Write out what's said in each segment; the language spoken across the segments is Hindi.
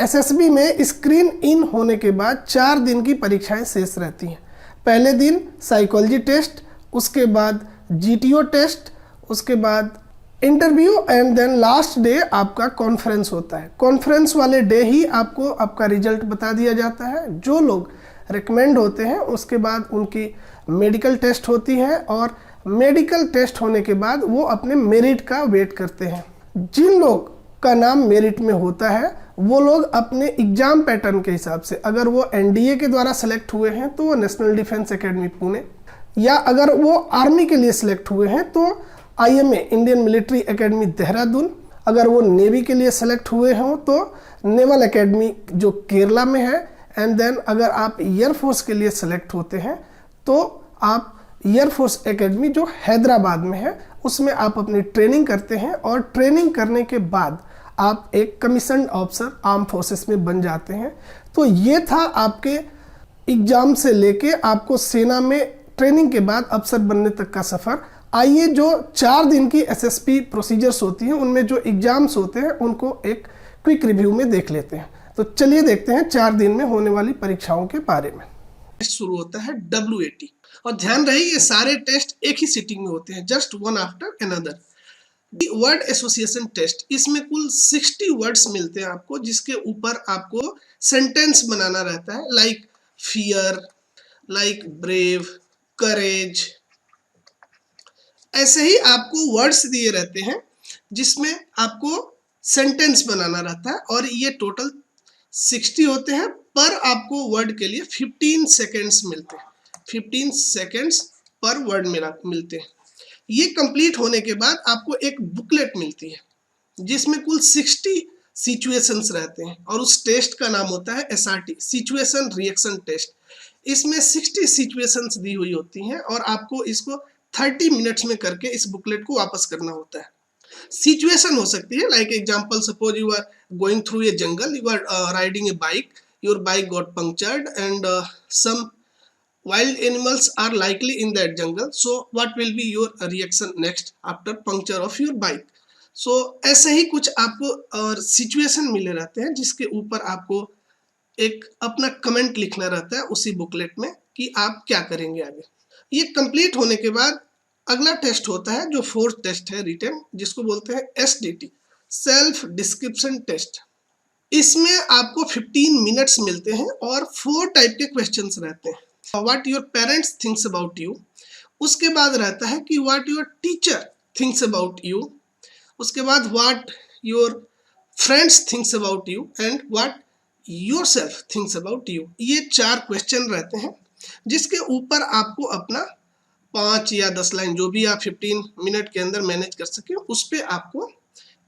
एसएसबी में स्क्रीन इन होने के बाद 4 दिन की परीक्षाएं शेष रहती हैं। पहले दिन साइकोलॉजी टेस्ट, उसके बाद जीटीओ टेस्ट, उसके बाद interview and then last day आपका कॉन्फ्रेंस होता है। कॉन्फ्रेंस वाले डे ही आपको आपका रिजल्ट बता दिया जाता है। जो लोग रिकमेंड होते हैं उसके बाद उनकी मेडिकल टेस्ट होती है और मेडिकल टेस्ट होने के बाद वो अपने मेरिट का वेट करते हैं। जिन लोग का नाम मेरिट में होता है वो लोग अपने एग्जाम पैटर्न के हिसाब से, अगर वो एनडीए के द्वारा सेलेक्ट हुए हैं तो वो नेशनल डिफेंस एकेडमी पुणे, या अगर वो आर्मी के लिए सिलेक्ट हुए हैं तो IMA Indian military academy Dehradun, अगर वो नेवी के लिए सेलेक्ट हुए हों तो नेवल एकेडमी जो केरला में है, एंड देन अगर आप एयरफोर्स के लिए सेलेक्ट होते हैं तो आप एयरफोर्स एकेडमी जो हैदराबाद में है उसमें आप अपनी ट्रेनिंग करते हैं और ट्रेनिंग करने के बाद आप एक कमीशन्ड ऑफिसर आर्म फोर्सेस में बन जाते हैं। तो ये था आपके एग्जाम से लेके आपको सेना में ट्रेनिंग के बाद अफसर बनने तक का सफ़र। आइए जो 4 दिन की एसएसपी प्रोसीजर्स होती हैं उनमें जो एग्जाम्स होते हैं उनको एक क्विक रिव्यू में देख लेते हैं। तो चलिए देखते हैं 4 दिन में होने वाली परीक्षाओं के बारे में। टेस्ट शुरू होता है WAT, और ध्यान रहे ये सारे टेस्ट एक ही सिटिंग में होते हैं, just one after another. Word association test, इसमें कुल 60 वर्ड्स मिलते हैं आपको, जिसके ऊपर आपको सेंटेंस बनाना रहता है, लाइक फियर, लाइक ब्रेव, करेज। ऐसे ही आपको वर्ड्स दिए रहते हैं जिसमें आपको सेंटेंस बनाना रहता है, और ये टोटल 60 होते हैं। पर आपको वर्ड के लिए 15 सेकेंड्स मिलते हैं, 15 सेकेंड्स पर वर्ड मिलते हैं। ये कंप्लीट होने के बाद आपको एक बुकलेट मिलती है जिसमें कुल 60 सिचुएशंस रहते हैं, और उस टेस्ट का नाम होता है SRT, सिचुएशन रिएक्शन टेस्ट। इसमें 60 सिचुएशंस दी हुई होती हैं और आपको इसको 30 मिनट्स में करके इस बुकलेट को वापस करना होता है। सिचुएशन हो सकती है, like example, suppose you are going through a jungle, you are riding a bike, your bike got punctured and some wild animals are likely in that jungle, so what will be your reaction next after puncture of your bike? So ऐसे ही कुछ आपको और सिचुएशन मिले रहते हैं जिसके ऊपर आपको एक अपना कमेंट लिखना रहता है उसी बुकलेट में कि आप क्या करेंगे आगे। ये कंप्लीट होने के बाद अगला टेस्ट होता है जो 4th टेस्ट है रिटन, जिसको बोलते हैं SDT, सेल्फ डिस्क्रिप्शन टेस्ट। इसमें आपको 15 मिनट्स मिलते हैं और 4 टाइप के क्वेश्चंस रहते हैं। What your parents thinks about you, उसके बाद रहता है कि what your teacher thinks about you, उसके बाद what your friends thinks about you and what yourself thinks about you। ये 4 क्वेश्चन रहते हैं जिसके ऊपर आपको अपना 5 या 10 लाइन, जो भी आप 15 मिनट के अंदर मैनेज कर सके, उस पर आपको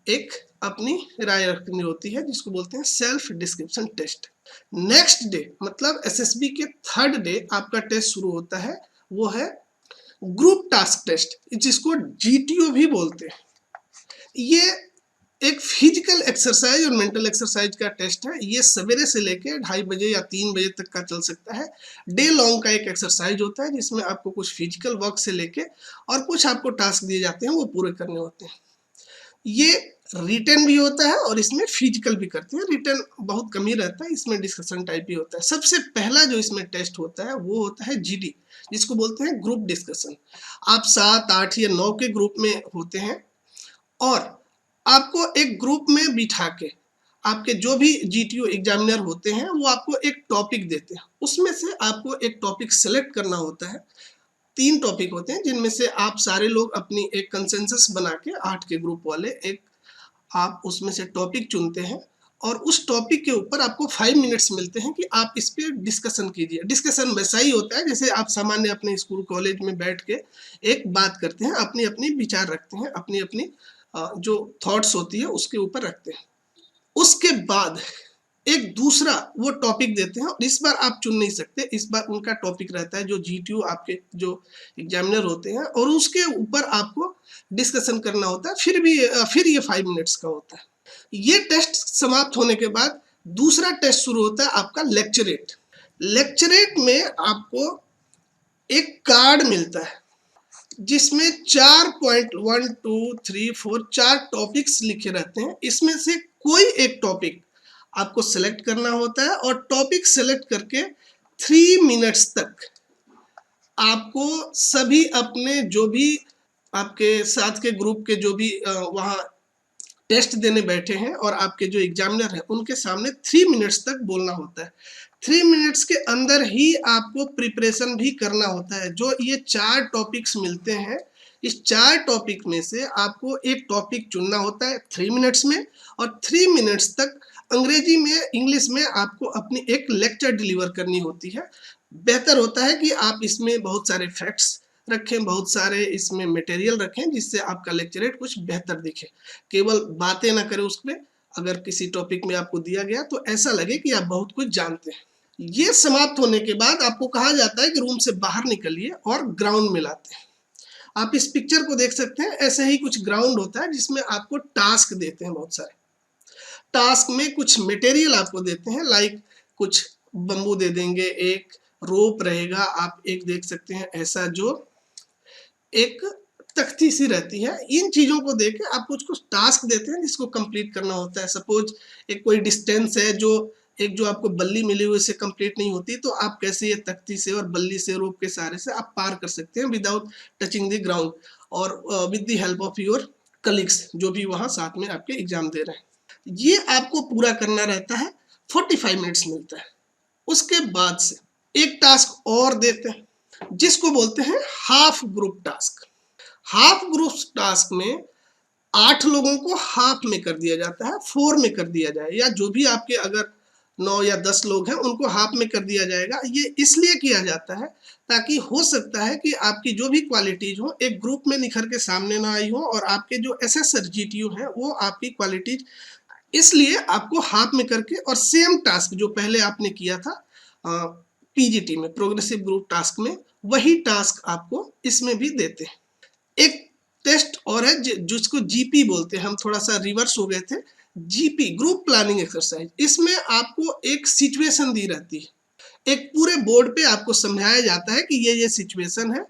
एक अपनी राय रखनी होती है, जिसको बोलते हैं self description test. Next day मतलब एसएसबी के 3rd डे आपका टेस्ट शुरू होता है, वो है ग्रुप टास्क टेस्ट, जिसको GTO भी बोलते हैं। ये एक फिजिकल एक्सरसाइज और मेंटल एक्सरसाइज का टेस्ट है। ये सवेरे से लेके 2:30 बजे या 3 बजे तक का चल सकता है। डे लॉन्ग का एक एक्सरसाइज होता है जिसमें आपको कुछ फिजिकल वर्क से लेके और कुछ आपको टास्क दिए जाते हैं, वो पूरे करने होते हैं। ये रिटन भी होता है और इसमें फिजिकल भी करते हैं। रिटन बहुत कम ही रहता है, इसमें डिस्कशन टाइप ही होता है। सबसे पहला जो इसमें टेस्ट होता है वो होता है GD, जिसको बोलते हैं ग्रुप डिस्कशन। आप 7, 8 या 9 के ग्रुप में होते हैं और आपको एक ग्रुप में बिठा के आपके जो भी GTO एग्जामिनर होते हैं वो आपको एक टॉपिक देते हैं। उसमें से आपको एक टॉपिक सेलेक्ट करना होता है। 3 टॉपिक होते हैं जिनमें से आप सारे लोग अपनी एक कंसेंसस बना के 8 के ग्रुप वाले एक आप उसमें से टॉपिक चुनते हैं और उस टॉपिक के ऊपर आपको 5 मिनट्स मिलते हैं कि आप इस पर डिस्कशन कीजिए। डिस्कशन वैसा ही होता है जैसे आप सामान्य अपने स्कूल कॉलेज में बैठ के एक बात करते हैं, अपनी अपनी विचार रखते हैं, अपनी अपनी जो थॉट्स होती है उसके ऊपर रखते हैं। उसके बाद एक दूसरा वो टॉपिक देते हैं और इस बार आप चुन नहीं सकते, इस बार उनका टॉपिक रहता है जो GTO आपके जो एग्जामिनर होते हैं, और उसके ऊपर आपको डिस्कशन करना होता है। फिर ये 5 मिनट्स का होता है। ये टेस्ट समाप्त होने के बाद दूसरा टेस्ट शुरू होता है आपका लेक्चरेट। लेक्चरेट में आपको एक कार्ड मिलता है जिसमें 4 पॉइंट 1 2 3 4 4 टॉपिक्स लिखे रहते हैं। इसमें से कोई एक टॉपिक आपको सेलेक्ट करना होता है और टॉपिक सेलेक्ट करके 3 मिनट्स तक आपको सभी अपने जो भी आपके साथ के ग्रुप के जो भी वहाँ टेस्ट देने बैठे हैं और आपके जो एग्जामिनर हैं उनके सामने 3 मिनट्स तक बोलना होता है। 3 मिनट्स के अंदर ही आपको प्रिपरेशन भी करना होता है। जो ये 4 टॉपिक्स मिलते हैं, इस 4 टॉपिक में से आपको एक टॉपिक चुनना होता है 3 मिनट्स में, और 3 मिनट्स तक अंग्रेजी में, इंग्लिश में आपको अपनी एक लेक्चर डिलीवर करनी होती है। बेहतर होता है कि आप इसमें बहुत सारे फैक्ट्स रखें, बहुत सारे इसमें मटेरियल रखें, जिससे आपका लेक्चरेट कुछ बेहतर दिखे। केवल बातें ना करें उसमें, अगर किसी टॉपिक में आपको दिया गया तो ऐसा लगे कि आप बहुत कुछ जानते हैं। ये समाप्त होने के बाद आपको कहा जाता है कि रूम से बाहर निकलिए और ग्राउंड में लाते हैं। आप इस पिक्चर को देख सकते हैं, ऐसे ही कुछ ग्राउंड होता है जिसमें आपको टास्क देते हैं। बहुत सारे टास्क में कुछ मटेरियल आपको देते हैं, लाइक कुछ बम्बू दे देंगे, एक रोप रहेगा, आप एक देख सकते हैं ऐसा जो एक तख्ती सी रहती है। इन चीजों को देके आपको कुछ टास्क देते हैं जिसको कंप्लीट करना होता है। सपोज एक कोई डिस्टेंस है, जो आपको बल्ली मिली हुई से कंप्लीट नहीं होती, तो आप कैसे ये तख्ती से और बल्ली से, रोप के सहारे से आप पार कर सकते हैं विदाउट टचिंग द ग्राउंड, और with the help of your colleagues जो भी वहाँ साथ में आपके एग्जाम दे रहे हैं। ये आपको पूरा करना रहता है, 45 मिनट्स मिलता है। उसके बाद से एक टास्क और देते हैं जिसको बोलते हैं half group task. Half group task में 8 लोगों को हाफ में कर दिया जाता है, 4 में कर दिया जाए, या जो भी आपके अगर 9 या 10 लोग हैं उनको हाफ में कर दिया जाएगा। ये इसलिए किया जाता है ताकि हो सकता है कि आपकी जो भी क्वालिटीज हो एक ग्रुप में निखर के सामने ना आई हो, और आपके जो एसएसआर जीटीयू है वो आपकी क्वालिटीज, इसलिए आपको हाफ में करके, और सेम टास्क जो पहले आपने किया था पीजीटी में, प्रोग्रेसिव ग्रुप टास्क में, वही टास्क आपको इसमें भी देते हैं। एक टेस्ट और है जिसको जीपी बोलते हैं, हम थोड़ा सा रिवर्स हो गए थे। जीपी ग्रुप प्लानिंग एक्सरसाइज, इसमें आपको एक सिचुएशन दी रहती है, एक पूरे बोर्ड पे आपको समझाया जाता है कि ये सिचुएशन है,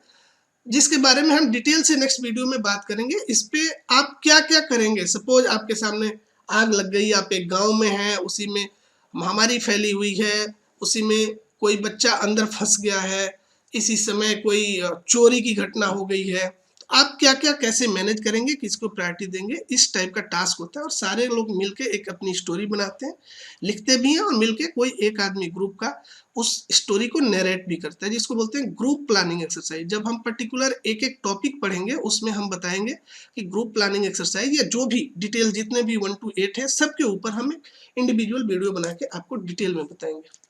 जिसके बारे में हम डिटेल से नेक्स्ट वीडियो में बात करेंगे। इस पे आप क्या क्या करेंगे। सपोज आपके सामने आग लग गई, आप एक गांव में हैं, उसी में महामारी फैली हुई है, उसी में कोई बच्चा अंदर फंस गया है, इसी समय कोई चोरी की घटना हो गई है, तो आप क्या क्या कैसे मैनेज करेंगे, किसको प्रायोरिटी देंगे, इस टाइप का टास्क होता है। और सारे लोग मिलके एक अपनी स्टोरी बनाते हैं, लिखते भी हैं, और मिलके कोई एक आदमी ग्रुप का उस स्टोरी को नरेट भी करता है, जिसको बोलते हैं ग्रुप प्लानिंग एक्सरसाइज। जब हम पर्टिकुलर एक एक टॉपिक पढ़ेंगे उसमें हम बताएंगे कि ग्रुप प्लानिंग एक्सरसाइज, या जो भी डिटेल जितने भी 1 to 8 है, सबके ऊपर हम इंडिविजुअल वीडियो बना के आपको डिटेल में बताएंगे।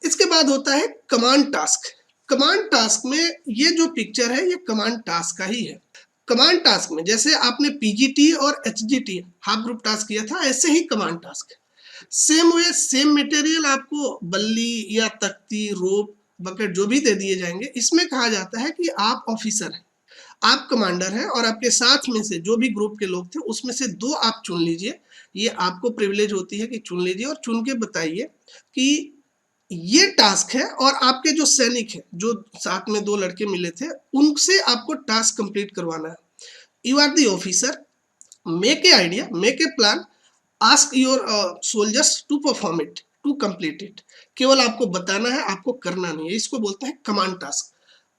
इसके बाद होता है कमांड टास्क। कमांड टास्क में ये जो पिक्चर है ये कमांड टास्क का ही है। कमांड टास्क में जैसे आपने पीजीटी और एचजीटी हाफ ग्रुप टास्क किया था, ऐसे ही कमांड टास्क है। सेम वे सेम मटेरियल आपको बल्ली या तख्ती, रोप, बकेट जो भी दे दिए जाएंगे। इसमें कहा जाता है कि आप ऑफिसर हैं, आप कमांडर हैं, और आपके साथ में से जो भी ग्रुप के लोग थे उसमें से 2 आप चुन लीजिए। ये आपको प्रिविलेज होती है कि चुन लीजिए, और चुन के बताइए कि ये टास्क है, और आपके जो सैनिक हैं, जो साथ में 2 लड़के मिले थे, उनसे आपको टास्क कंप्लीट करवाना है। You are the officer, make a idea, make a plan, ask your soldiers to perform it, to complete it. केवल आपको बताना है, आपको करना नहीं है। इसको बोलते हैं कमांड टास्क।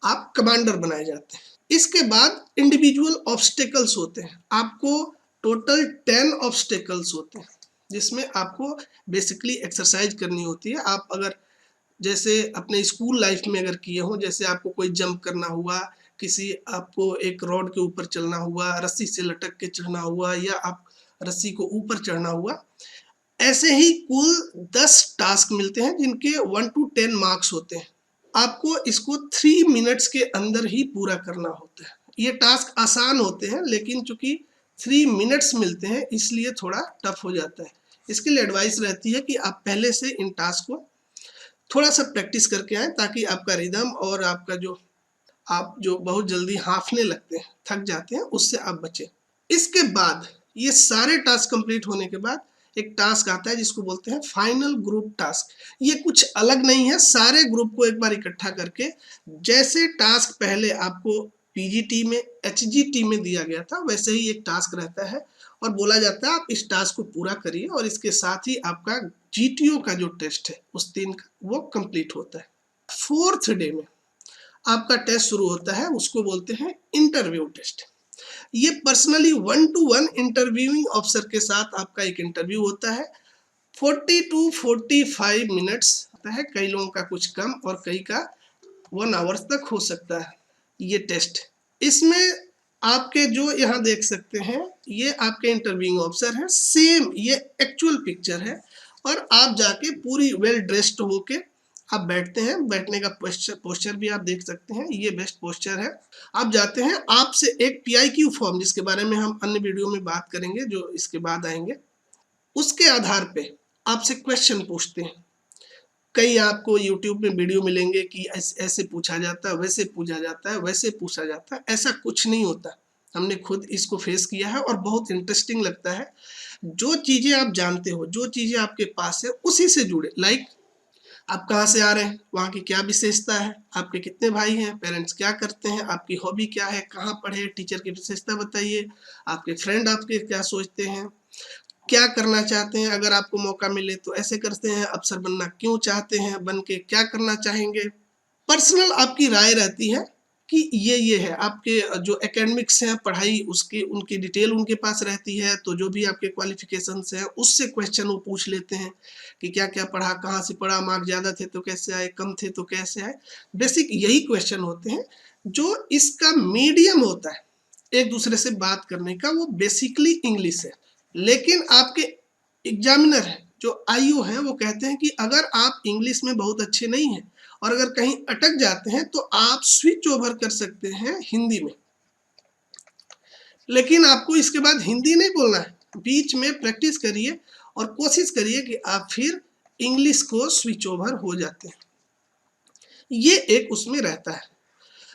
आप कमांडर बनाए जाते हैं। इसके बाद इंडिविजुअल ऑब्स्टेकल्स होते हैं। आपको टोटल 10 ऑब्स्टेकल्स होते हैं, जिसमें आपको बेसिकली एक्सरसाइज करनी होती है। आप अगर जैसे अपने स्कूल लाइफ में अगर किए हो, जैसे आपको कोई जंप करना हुआ, किसी आपको एक रॉड के ऊपर चलना हुआ, रस्सी से लटक के चढ़ना हुआ, या आप रस्सी को ऊपर चढ़ना हुआ, ऐसे ही कुल 10 टास्क मिलते हैं जिनके 1 to 10 मार्क्स होते हैं। आपको इसको 3 मिनट्स के अंदर ही पूरा करना होता है। ये टास्क आसान होते हैं, लेकिन चूंकि 3 मिनट्स मिलते हैं इसलिए थोड़ा टफ हो जाता है। इसके लिए एडवाइस रहती है कि आप पहले से इन टास्क को थोड़ा सा प्रैक्टिस करके आए, ताकि आपका रिदम और आपका आप जो बहुत जल्दी हांफने लगते हैं, थक जाते हैं, उससे आप बचें। इसके बाद ये सारे टास्क कंप्लीट होने के बाद एक टास्क आता है जिसको बोलते हैं फाइनल ग्रुप टास्क। ये कुछ अलग नहीं है, सारे ग्रुप को एक बार इकट्ठा करके, जैसे टास्क पहले आपको पीजीटी में, एचजीटी में दिया गया था, वैसे ही एक टास्क रहता है, और बोला जाता है आप इस टास्क को पूरा करिए और इसके साथ ही आपका जीटीओ का जो टेस्ट है उस दिन का वो कंप्लीट होता है। 4th डे में आपका टेस्ट शुरू होता है, उसको बोलते हैं इंटरव्यू टेस्ट। ये पर्सनली 1 to 1 इंटरव्यूइंग ऑफिसर के साथ आपका एक इंटरव्यू होता है। 40 to 45 मिनट्स होता है, कई लोगों का कुछ कम और कई का 1 आवर्स तक हो सकता है ये टेस्ट। इसमें आपके जो यहाँ देख सकते हैं ये आपके इंटरव्यूइंग ऑफिसर है, सेम ये एक्चुअल पिक्चर है और आप जाके पूरी वेल ड्रेस्ड होके आप बैठते हैं। बैठने का पोस्चर भी आप देख सकते हैं, ये बेस्ट पोस्चर है। आप जाते हैं, आपसे एक PIQ फॉर्म जिसके बारे में हम अन्य वीडियो में बात करेंगे जो इसके बाद आएंगे, उसके आधार पे आपसे क्वेश्चन पूछते हैं। कई आपको YouTube में वीडियो मिलेंगे कि ऐसे पूछा जाता है, वैसे पूछा जाता है, वैसे पूछा जाता है, ऐसा कुछ नहीं होता। हमने खुद इसको फेस किया है और बहुत इंटरेस्टिंग लगता है। जो चीज़ें आप जानते हो, जो चीज़ें आपके पास है उसी से जुड़े, लाइक आप कहाँ से आ रहे हैं, वहाँ की क्या विशेषता है, आपके कितने भाई हैं, पेरेंट्स क्या करते हैं, आपकी हॉबी क्या है, कहाँ पढ़े, टीचर की विशेषता बताइए, आपके फ्रेंड आपके क्या सोचते हैं, क्या करना चाहते हैं, अगर आपको मौका मिले तो ऐसे करते हैं, अफसर बनना क्यों चाहते हैं, बन के क्या करना चाहेंगे। पर्सनल आपकी राय रहती है कि ये है आपके जो एकेडमिक्स हैं, पढ़ाई उसकी उनकी डिटेल उनके पास रहती है, तो जो भी आपके क्वालिफिकेशंस हैं उससे क्वेश्चन वो पूछ लेते हैं कि क्या क्या पढ़ा, कहाँ से पढ़ा, मार्क्स ज़्यादा थे तो कैसे आए, कम थे तो कैसे आए। बेसिक यही क्वेश्चन होते हैं। जो इसका मीडियम होता है एक दूसरे से बात करने का वो बेसिकली इंग्लिश है, लेकिन आपके एग्जामिनर है जो IO हैं वो कहते हैं कि अगर आप इंग्लिश में बहुत अच्छे नहीं हैं और अगर कहीं अटक जाते हैं तो आप स्विच ओवर कर सकते हैं हिंदी में, लेकिन आपको इसके बाद हिंदी नहीं बोलना है, बीच में प्रैक्टिस करिए और कोशिश करिए कि आप फिर इंग्लिश को स्विच ओवर हो जाते हैं। ये एक उसमें रहता है,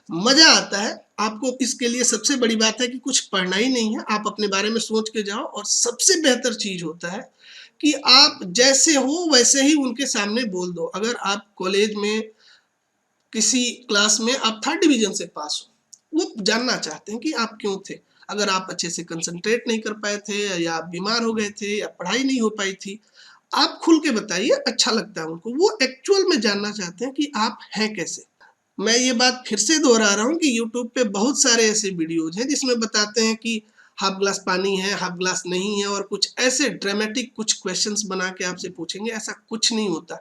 मजा आता है आपको। इसके लिए सबसे बड़ी बात है कि कुछ पढ़ना ही नहीं है, आप अपने बारे में सोच के जाओ और सबसे बेहतर चीज होता है कि आप जैसे हो वैसे ही उनके सामने बोल दो। अगर आप कॉलेज में किसी क्लास में आप 3rd डिवीजन से पास हो, वो जानना चाहते हैं कि आप क्यों थे, अगर आप अच्छे से कंसंट्रेट नहीं कर पाए थे या आप बीमार हो गए थे या पढ़ाई नहीं हो पाई थी, आप खुल के बताइए, अच्छा लगता है उनको। वो एक्चुअल में जानना चाहते हैं कि आप हैं कैसे। मैं ये बात फिर से दोहरा रहा हूँ कि YouTube पे बहुत सारे ऐसे वीडियोज हैं जिसमें बताते हैं कि हाफ ग्लास पानी है, हाफ ग्लास नहीं है, और कुछ ऐसे ड्रामेटिक कुछ क्वेश्चंस बना के आपसे पूछेंगे। ऐसा कुछ नहीं होता।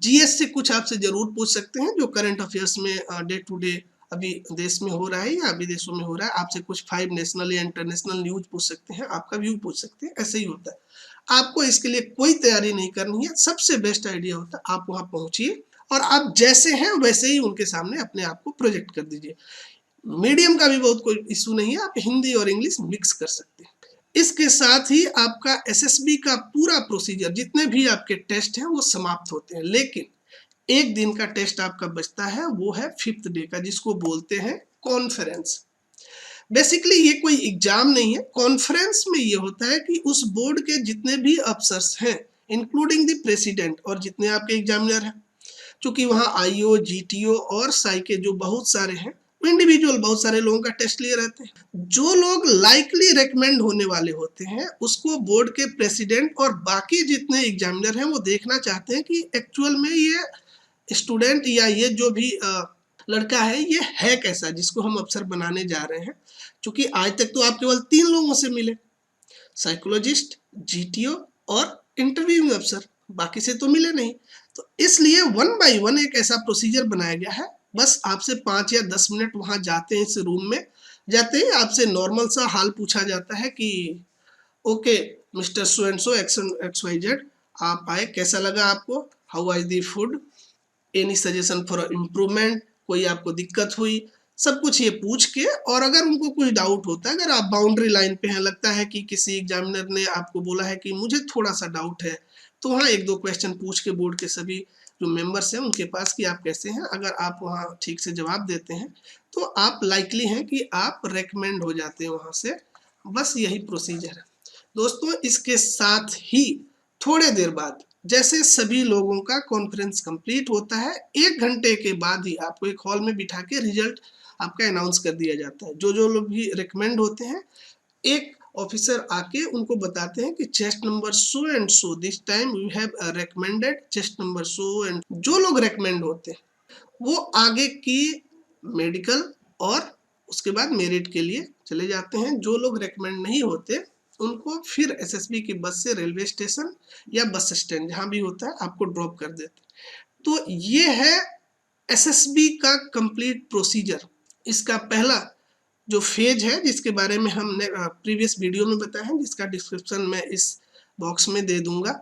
GS से कुछ आपसे जरूर पूछ सकते हैं, जो करंट अफेयर्स में डे टू डे अभी देश में हो रहा है या विदेशों में हो रहा है। आपसे कुछ 5 नेशनल या इंटरनेशनल न्यूज पूछ सकते हैं, आपका व्यू पूछ सकते हैं, ऐसे ही होता है। आपको इसके लिए कोई तैयारी नहीं करनी है। सबसे बेस्ट आइडिया होता है आप वहां पहुंचिए और आप जैसे हैं वैसे ही उनके सामने अपने आप को प्रोजेक्ट कर दीजिए। मीडियम का भी बहुत कोई इशू नहीं है, आप हिंदी और इंग्लिश मिक्स कर सकते हैं। इसके साथ ही आपका SSB का पूरा प्रोसीजर, जितने भी आपके टेस्ट हैं वो समाप्त होते हैं, लेकिन एक दिन का टेस्ट आपका बचता है, वो है 5th डे का, जिसको बोलते हैं कॉन्फ्रेंस। बेसिकली ये कोई एग्जाम नहीं है। कॉन्फ्रेंस में ये होता है कि उस बोर्ड के जितने भी अफसर्स हैं, इंक्लूडिंग द प्रेसिडेंट, और जितने आपके एग्जामिनर हैं, चूंकि वहाँ IO, GTO और साई के जो बहुत सारे हैं, इंडिविजुअल बहुत सारे लोगों का टेस्ट लिए रहते हैं। जो लोग लाइकली रेकमेंड होने वाले होते हैं उसको बोर्ड के प्रेसिडेंट और बाकी जितने एग्जामिनर हैं वो देखना चाहते हैं कि एक्चुअल में ये स्टूडेंट या ये जो भी लड़का है ये है कैसा, जिसको हम अफसर बनाने जा रहे हैं। क्योंकि आज तक तो आप केवल 3 लोगों से मिले, साइकोलॉजिस्ट, GTO और इंटरव्यूइंग अफसर, बाकी से तो मिले नहीं। तो इसलिए 1 by 1 एक ऐसा प्रोसीजर बनाया गया है। बस आपसे 5 या 10 मिनट वहां जाते हैं, इस रूम में जाते ही आपसे नॉर्मल सा हाल पूछा जाता है कि okay mister so and so XYZ, आप आए, कैसा लगा आपको, how was the food, any suggestion for improvement, कोई आपको दिक्कत हुई, सब कुछ ये पूछ के। और अगर उनको कुछ डाउट होता है, अगर आप बाउंड्री लाइन पे हैं, लगता है कि किसी एग्जामिनर ने आपको बोला है कि मुझे थोड़ा सा डाउट है, तो वहाँ 1-2 क्वेश्चन पूछ के बोर्ड के सभी जो मेंबर्स हैं उनके पास कि आप कैसे हैं, अगर आप वहाँ ठीक से जवाब देते हैं तो आप लाइकली हैं कि आप रेकमेंड हो जाते हैं वहाँ से। बस यही प्रोसीजर है दोस्तों। इसके साथ ही थोड़े देर बाद जैसे सभी लोगों का कॉन्फ्रेंस कंप्लीट होता है, 1 घंटे के बाद ही आपको एक हॉल में बिठा के रिजल्ट आपका अनाउंस कर दिया जाता है। जो जो लोग भी रिकमेंड होते हैं, एक ऑफिसर आके उनको बताते हैं कि chest number so and so this time you have recommended chest number so and. जो लोग रेकमेंड होते हैं वो आगे की मेडिकल और उसके बाद मेरिट के लिए चले जाते हैं। जो लोग रेकमेंड नहीं होते उनको फिर एसएसबी की बस से रेलवे स्टेशन या बस स्टैंड जहाँ भी होता है आपको ड्रॉप कर देते हैं। तो ये है एसएसबी का कंप्लीट प्रोसीजर। इसका पहला जो फेज है जिसके बारे में हमने प्रीवियस वीडियो में बताया है, जिसका डिस्क्रिप्शन मैं इस बॉक्स में दे दूंगा।